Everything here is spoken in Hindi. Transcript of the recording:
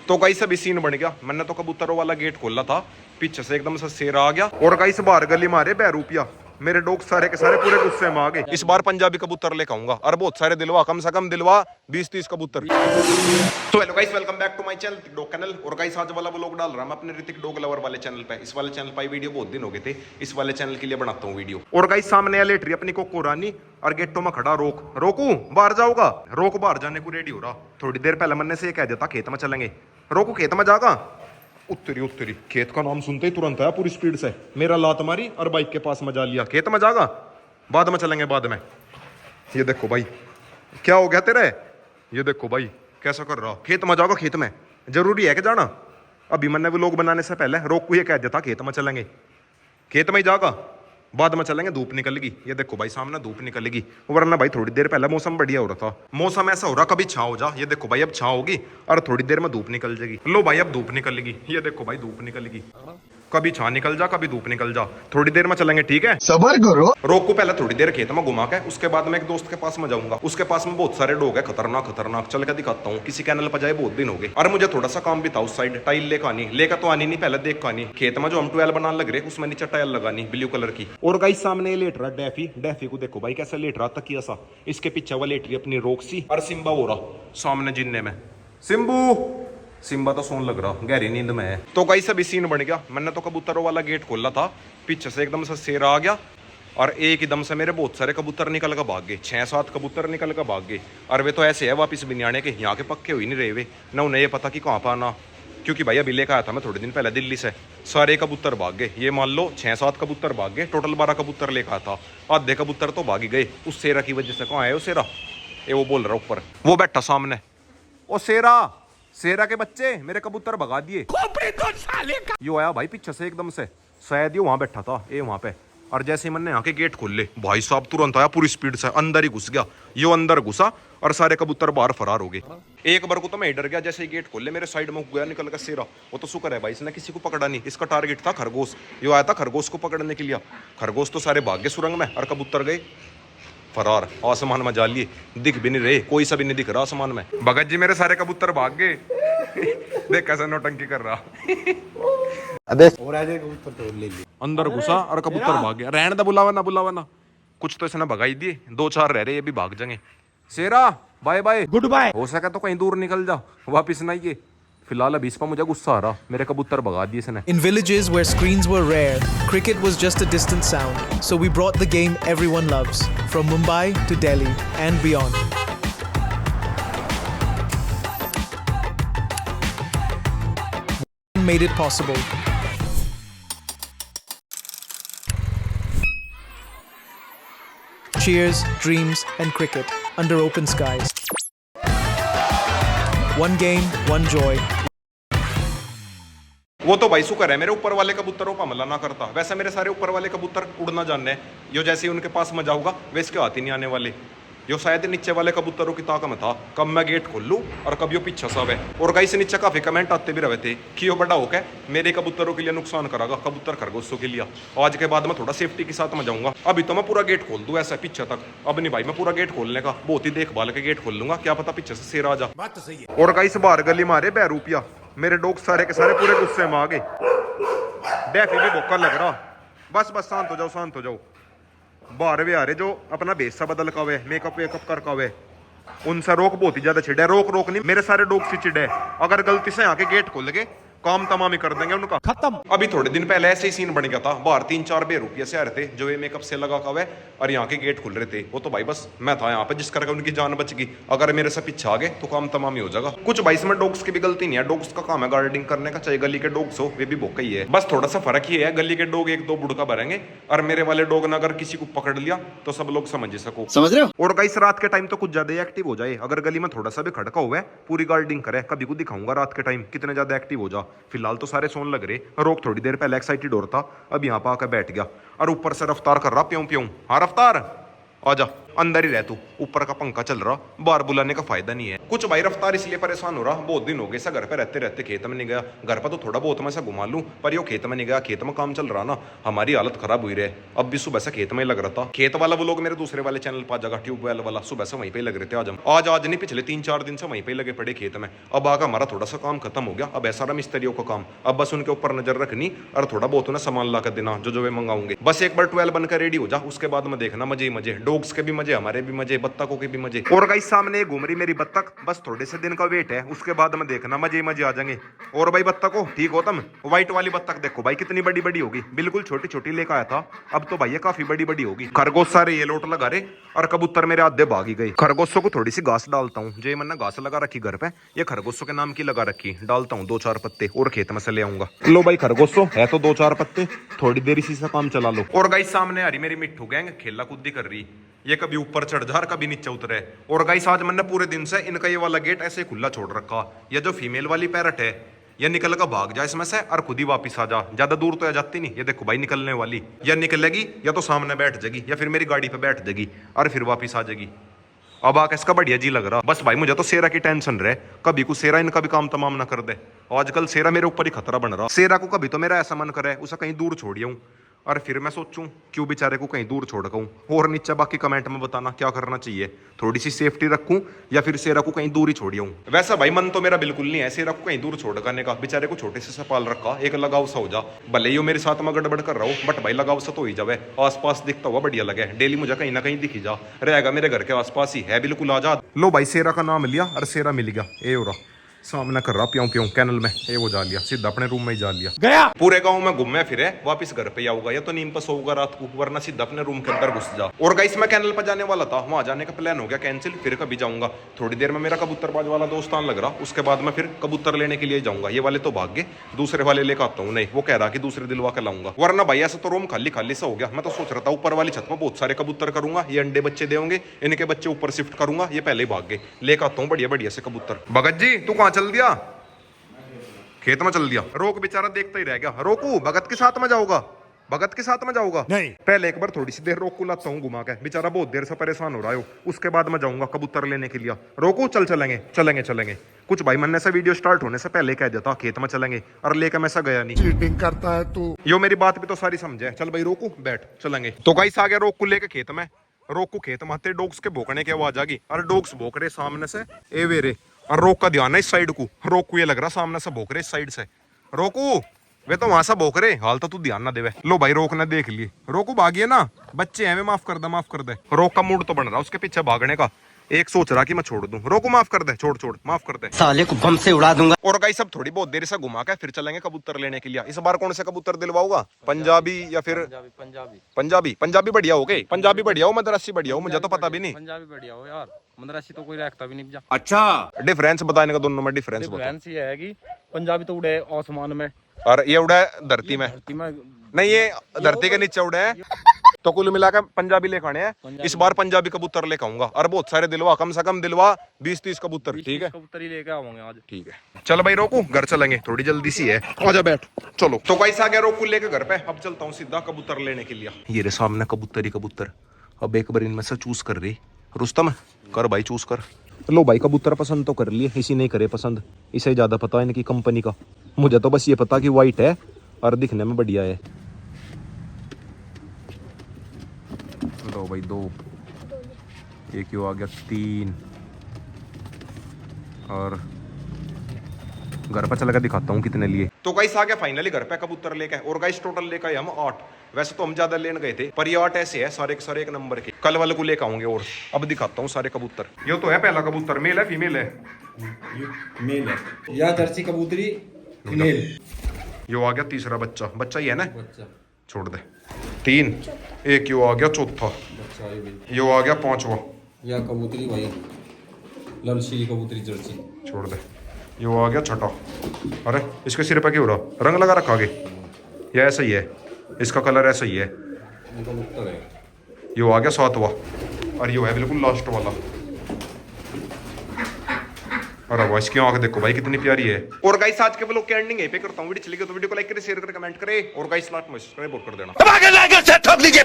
तो गाइस अभी सीन बन गया। मैंने तो कबूतरों वाला गेट खोला था, पीछे से एकदम से शेर आ गया और गाइस बाहर गली मारे बहरूपिया। मेरे डॉग सारे के सारे पूरे गुस्से में आ गए। इस बार पंजाबी कबूतर लेकर आऊंगा और बहुत सारे दिलवा, कम से कम दिलवा 20-30 कबूतर। तो hello guys, welcome back to my channel Hrithik dog channel. और गाइस आज वाला व्लॉग डाल रहा मैं अपने ऋतिक डॉग लवर वाले चैनल पे। इस वाले चैनल पर वीडियो बहुत दिन हो गए थे, इस वाले चैनल के लिए बनाता हूँ वीडियो। और गाइस सामने लेटरी अपनी कोको रानी और गेटों में खड़ा रोकू बाहर जाओगा, रोक बाहर जाने को रेडी हो रहा। थोड़ी देर पहले मैंने से ये कह देता खेत में चलेंगे, रोकू खेत में जागा। उत्तरी खेत का नाम सुनते ही तुरंत आया पूरी स्पीड से, मेरा लात मारी और बाइक के पास मजा लिया। खेत में जागा, बाद में चलेंगे बाद में। ये देखो भाई क्या हो गया तेरे, ये देखो भाई कैसा कर रहा। खेत में जाओगा, खेत में जरूरी है कि जाना। अभी मैंने व्लॉग बनाने से पहले रोकू ये कह देता खेत में चलेंगे, खेत में ही जागा, बाद में चलेंगे। धूप निकलेगी, ये देखो भाई सामने धूप निकलेगी। वरना भाई थोड़ी देर पहले मौसम बढ़िया हो रहा था, मौसम ऐसा हो रहा कभी छांव हो जा। ये देखो भाई अब छांव होगी और थोड़ी देर में धूप निकल जाएगी। लो भाई अब धूप निकलेगी, ये देखो भाई धूप निकलेगी। कभी छां निकल जा कभी धूप निकल जा। थोड़ी देर में चलेंगे, ठीक है सबर करो। रोक को पहले थोड़ी देर खेत में घुमा के उसके बाद मैं एक दोस्त के पास में जाऊंगा। उसके पास में बहुत सारे डॉग है, खतरनाक। चल के दिखाता हूँ, किसी कैनल पर जाए बहुत दिन हो गए। और मुझे थोड़ा सा काम भी था उस साइड, टाइल लेकर तो आनी नहीं, पहले देख आनी। खेत में जो हम ट्वेल बनाने लग रहे उसमें नीचे टाइल लगानी ब्लू कलर की। और गाइस सामने लेट रहा डैफी को देखो भाई कैसा लेट रहा, तकिया सा। इसके पीछे वो लेट रही अपनी रोक्सी और सिम्बा हो रहा सामने जिन्ने में। सिम्बा तो सोन लग रहा, गहरी नींद में है। तो गाइस अभी सीन बन गया। मैंने तो कबूतरों वाला गेट खोला था, पीछे से एकदम से शेर आ गया और एक एकदम से मेरे बहुत सारे कबूतर निकल कर भाग गए। 6-7 कबूतर निकल कर भाग गए। और वे तो ऐसे है वापिस भी नहीं आने के, यहाँ के पक्के हुई नहीं रहे वे ना, उन्हें ये पता कि कहाँ पर आना। क्योंकि भाई अभी लेकर आया था मैं थोड़े दिन पहले दिल्ली से, सारे कबूतर भाग गए। ये मान लो 6-7 कबूतर भाग गए, टोटल 12 कबूतर लेकर आया था। आधे कबूतर तो भाग ही गए उस शेरा की वजह से। कहाँ है वो शेरा, ये वो बोल रहा ऊपर, वो बैठा सामने। ओ शेरा के बच्चे मेरे कबूतर भगा दिए। यो आया भाई पीछे से एकदम से, शायद ये वहां बैठा था, ये वहां पे। और जैसे ही मैंने यहाँ के गेट खोल ले भाई साहब तुरंत आया पूरी स्पीड से, अंदर ही घुस गया। यो अंदर घुसा और सारे कबूतर बाहर फरार हो गए। एक बार को तो मैं डर गया, जैसे ही गेट खोल ले मेरे साइड में गया निकल कर शेरा। वो तो शुक्र है भाई इसने किसी को पकड़ा नहीं, इसका टारगेट था खरगोश। यो आया था खरगोश को पकड़ने के लिए। खरगोश तो सारे भाग गए सुरंग में और कबूतर गए फरार। आसमान में जा लिए, दिख भी नहीं रहे, कोई सा भी नहीं दिख रहा आसमान में। भगत जी मेरे सारे कबूतर भाग गए। देख कैसे नौटंकी कर रहा। अबे और आजे कबूतर तोड़ ले ली, अंदर घुसा और कबूतर भाग गया। रहने दा, बुलावा ना कुछ तो इसने भगाई दिए। 2-4 रह रहे, ये भी भाग जाएंगे। शेरा बाय बाय, गुड बाय। हो सके तो कहीं दूर निकल जा, वापिस ना ये। फिलहाल अभी इस पर मुझे गुस्सा आ रहा, मेरे कबूतर भगा दिए इसने। In villages where screens were rare, cricket was just a distant sound. So we brought the game everyone loves, from Mumbai to Delhi and beyond. Made it possible. Cheers, dreams, and cricket under open skies. One game, one joy. वो तो भाई शुक्र है मेरे ऊपर वाले कबूतरों पर हमला ना करता। वैसे मेरे सारे ऊपर वाले कबूतर उड़ना जानने, यो जैसे ही उनके पास में जाऊंगा वैसे के हाथ ही नहीं आने वाले। यो शायद नीचे वाले कबूतरों की ताकत में था, कब मैं गेट खोल लूं और कब यो पीछे सब है। और कहीं से नीचे काफी कमेंट आते भी रहे थे कि यो बड़ा होकर मेरे कबूतरों के लिए नुकसान करागा, कबूतर खरगोशों के लिए। आज के बाद मैं थोड़ा सेफ्टी के साथ में जाऊंगा। अभी तो मैं पूरा गेट खोल दूं ऐसा पीछे तक, अब नहीं भाई मैं पूरा गेट खोलने का बहुत ही देखभाल के गेट खोल लूंगा, क्या पता पीछे से शेर आ जा। बात तो सही है। और कहीं से बाहर गली मारे बहरूपिया, मेरे डॉग सारे के सारे पूरे गुस्से में आ गए। डैफी भी भोका लग रहा, बस शांत हो जाओ। बाहर वे आ रहे जो अपना भेष सा बदल का हुए, मेकअप वेकअप कर का हुए, उनसे रोक बहुत ही ज्यादा छिड़ है। रोक नहीं, मेरे सारे डॉग से चिड़ है। अगर गलती से यहाँ के गेट खोल के काम तमाम ही कर देंगे उनका, खत्म। अभी थोड़े दिन पहले ऐसे ही सीन बन गया था, बाहर 3-4 बहरूपिया से आ रहे थे जो ये मेकअप से लगा का हुआ और यहाँ के गेट खुल रहे थे। वो तो भाई बस मैं था यहाँ पे जिस करके उनकी जान बच गई। अगर मेरे से पीछे आ गए तो काम तमाम ही हो जाएगा। कुछ भाई इसमें डॉग्स की भी गलती नहीं है, डॉग्स का काम है गार्डिंग करने का, चाहे गली के डॉग्स हो वे भी भोका ही है। बस थोड़ा सा फर्क ही है, गली के डॉग 1-2 बुड़का भरेंगे और मेरे वाले डॉग ने अगर किसी को पकड़ लिया तो सब लोग समझ सको, समझ रहे हो। और गाइस रात के टाइम तो कुछ ज्यादा एक्टिव हो जाए, अगर गली में थोड़ा सा भी खड़का हुआ है पूरी गार्डिंग करे, कभी को दिखाऊंगा रात के टाइम कितने ज्यादा एक्टिव हो जा। फिलहाल तो सारे सोन लग रहे। रोक थोड़ी देर पहले एक्साइटेड हो रहा था, अब यहाँ पर आकर बैठ गया और ऊपर से रफ्तार कर रहा प्यों। हाँ रफ्तार आजा, अंदर ही रह तू, ऊपर का पंखा चल रहा, बाहर बुलाने का फायदा नहीं है। कुछ भाई रफ्तार इसलिए परेशान हो रहा, बहुत दिन हो गए सा घर पे रहते रहते, खेत में नहीं गया। घर पर तो थोड़ा बहुत मैं से घुमा लूं, पर यो खेत में नहीं गया, खेत में काम चल रहा ना, हमारी हालत खराब हुई रहे। अब भी सुबह से खेत में ही लग रहा था। खेत वाला वो लोग मेरे दूसरे वाले चैनल पर जगह ट्यूबवेल वाला, सुबह से वहीं पे लग रहे थे। आज नहीं, पिछले 3-4 दिन से वहीं पे लगे पड़े खेत में। अब आगे हमारा थोड़ा सा काम खत्म हो गया, अब ऐसा रहा मिस्त्रियों का काम, अब बस उनके ऊपर नजर रखनी और थोड़ा बहुत उन्हें सामान ला कर देना जो वे मंगाऊंगे। बस एक बार 12 बनकर रेडी हो जा, उसके बाद में देखना मजे ही मजे, डॉग्स के भी मजे, हमारे भी मजे, बत्तखों के भी मजे। और गाइस सामने घूम रही मेरी बत्तख, बस थोड़े से दिन का वेट है, उसके बाद में देखना मजे ही मजे आ जाएंगे। और भाई बत्तखों ठीक हो तुम, व्हाइट वाली बत्तख देखो भाई कितनी बड़ी बड़ी होगी, बिल्कुल छोटी छोटी लेकर आया था, अब तो भाई ये काफी बड़ी बड़ी होगी। खरगोश सारे ये लोट लगा रहे और कबूतर मेरे आधे भागी गए। खरगोशों को थोड़ी सी घास डालता हूँ, जो मैंने घास लगा रखी घर पे, ये खरगोशों के नाम की लगा रखी, डालता हूँ 2-4 पत्ते और खेत में से ले आऊंगा। लो भाई खरगोशों है तो 2-4 पत्ते, थोड़ी देर इसी से काम चला लो। और गाइस सामने आ रही मेरी मिट्ठू गैंग, खेला कूदी कर रही, ये कभी ऊपर चढ़ जा कभी नीचे उतरे। और गाइस आज मैंने पूरे दिन से इनका ये वाला गेट ऐसे खुला छोड़ रखा, ये जो फीमेल वाली पैरट है ये निकल कर भाग जा इसमें से और खुद ही वापिस आ जा, ज्यादा दूर तो आ जाती नहीं। ये देखो भाई निकलने वाली, या निकलेगी या तो सामने बैठ जाएगी या फिर मेरी गाड़ी पे बैठ जाएगी और फिर वापिस आ जाएगी। अब आके इसका बढ़िया जी लग रहा। बस भाई मुझे तो सेरा की टेंशन रहे, कभी कुछ सेरा इनका भी काम तमाम ना कर दे। आजकल सेरा मेरे ऊपर ही खतरा बन रहा। सेरा को कभी तो मेरा ऐसा मन करे उसे कहीं दूर छोड़िया हूँ, और फिर मैं सोचूं क्यों बेचारे को कहीं दूर छोड़ कहूँ। और नीचे बाकी कमेंट में बताना क्या करना चाहिए, थोड़ी सी सेफ्टी रखूं या फिर सेरा को कहीं दूर ही छोड़िया हूँ। वैसा भाई मन तो मेरा बिल्कुल नहीं है सेरा को कहीं दूर छोड़ करने का, बेचारे को छोटे से पाल रखा, एक लगाव सा हो जा, भले ही मेरे साथ में गड़बड़ कर रहा हूँ, बट भाई लगाव सा तो ही जावे, आसपास दिखता हुआ बढ़िया लगे, डेली मुझे कहीं ना कहीं दिखी जा, रहेगा मेरे घर के आसपास ही है, बिल्कुल आजाद। लो भाई सेरा का नाम लिया और सेरा मिल गया, ए हो रहा सामने कर रहा प्यों प्यों कैनल में, ये वो जा लिया सीधा अपने रूम में ही जा लिया। गया पूरे गांव में घूमे फिरे वापस घर पे आऊंगा, या तो नींद पर सोऊंगा रात को, वरना सीधा अपने रूम के अंदर घुस जा। और गाइस मैं कैनल पर जाने वाला था, वहां जाने का प्लान हो गया कैंसिल, फिर कभी जाऊंगा। थोड़ी देर में मेरा कबूतरबाज वाला दोस्त आने लग रहा, उसके बाद मैं फिर कबूतर लेने के लिए जाऊंगा। ये वाले तो भाग गए, दूसरे वाले लेकर आता हूँ, नहीं वो कह रहा कि दूसरे दिलवा के लाऊंगा, वरना भाई ऐसा तो रूम खाली खाली सा हो गया। मैं तो सोच रहा था ऊपर वाली छत में बहुत सारे कबूतर करूंगा, ये अंडे बच्चे देंगे, इनके बच्चे ऊपर शिफ्ट करूंगा, ये पहले ही भाग गए, लेकर आता हूँ बढ़िया बढ़िया से कबूतर। भगत जी तू कहाँ चल दिया? खेत में चल दिया। रोक बेचारा देखता ही रह गया। रोकू भगत के साथ में जाऊंगा, भगत के साथ में जाऊंगा नहीं, पहले एक बार थोड़ी सी देर रोकू लाता हूँ घुमा के, बेचारा बहुत देर से परेशान हो रहा है, उसके बाद मैं जाऊंगा कबूतर लेने के लिए। रोकू चल चलेंगे चलेंगे चलेंगे। कुछ भाई मैंने से वीडियो स्टार्ट होने से पहले कह देता खेत में चलेंगे, और लेकर मैं सा गया नहीं। चीटिंग करता है तू। यो मेरी बात भी तो सारी समझे। चल भाई रोकू बैठ चलेंगे। तो गाइस आ गया रोकू लेके खेत में। रोकू खेत में आते डॉग्स के भौंकने की आवाज आ गई, और डॉग्स भौंक रहे सामने से, ए वेरे, और रोक का ध्यान है इस साइड को। रोकू ये लग रहा सामने से भौंक रहे इस साइड से। रोकू वे तो वहां से भौंक रहे, हाल तो तू ध्यान ना देवे। लो भाई रोक ने देख लिए, रोकू भागिए ना, बच्चे हैं, माफ कर दे माफ कर दे। रोक का मूड तो बन रहा उसके पीछे भागने का, एक सोच रहा कि मैं छोड़ दूं। रोकू माफ कर दे, छोड़ छोड़ माफ कर दे, साले को बम से उड़ा दूंगा। और गाइस सब थोड़ी बहुत देर से घुमा के फिर चलेंगे कबूतर लेने के लिए। इस बार कौन से कबूतर दिलवाऊंगा, पंजाबी या फिर पंजाबी? पंजाबी बढ़िया हो गए, पंजाबी बढ़िया हो मद्रासी बढ़िया हो, मुझे तो पता भी नहीं। पंजाबी बढ़िया हो यार, मद्रासी तो कोई रखता भी नहीं। अच्छा डिफरेंस बताने का दोनों में डिफरेंस ये है कि पंजाबी तो उड़े आसमान में और ये उड़ा है धरती में, नहीं ये धरती के नीचे उड़े है। तो कुल मिलाकर पंजाबी लेकर आने हैं इस बार, पंजाबी कबूतर लेकर आऊंगा, और बहुत सारे दिलवा, कम से कम दिलवा 20-30 कबूतर, ठीक है? कबूतर ही लेके आऊंगे आज। ठीक है चल भाई रोकू घर चलेंगे, थोड़ी जल्दी सी है, आजा बैठ चलो। तो गाइस आ गया रोकू लेके घर पे, अब चलता हूँ सीधा कबूतर लेने के लिए। ये रे सामने कबूतर ही कबूतर, अब एक बार इनमें से चूज कर रही। रुस्तम कर भाई चूज कर। लो भाई कबूतर पसंद तो कर लिए, इसी नहीं करे पसंद, इसे ज्यादा पता है इनकी कंपनी का, मुझे तो बस ये पता कि व्हाइट है और दिखने में बढ़िया है। लो भाई 2, एक क्यों आ गया 3, और घर पर चला के दिखाता हूँ कितने लिए। तो गाइस आ गया फाइनली घर पे कबूतर लेके, और गाइस टोटल लेके आए हम 8। वैसे तो हम ज्यादा लेने गए थे, पर ये 8 ऐसे है सारे के सारे एक नंबर के। कल वाले को लेकर आऊंगे, और अब दिखाता हूँ सारे कबूतर। ये तो है पहला कबूतर, मेल है फीमेल है? मेल है या जर्सी कबूतरी फीमेल। यो आ गया तीसरा बच्चा, बच्चा ही है ना, छोड़ दे। 3, एक यो आ गया चौथा, यो आ गया 5वां, या कबूतरी भाई ललशी कबूतरी जर्सी, छोड़ दे। यो आ गया 6ठा। अरे इसके सिर पे क्यों हो रहा, रंग लगा रखा आगे, या ऐसा ही है, इसका कलर ऐसा ही है। ये कबूतर है। यो आ गया 7वां, और यो है बिल्कुल लास्ट वाला। अरे वाह इसकी आंख देखो भाई कितनी प्यारी है। और गाइस आज के व्लॉग की एंडिंग यहीं पे करता हूँ। वीडियो चली गई तो वीडियो को लाइक करें, शेयर करें, कमेंट करें, और गाइस लास्ट में सब्सक्राइब कर देना।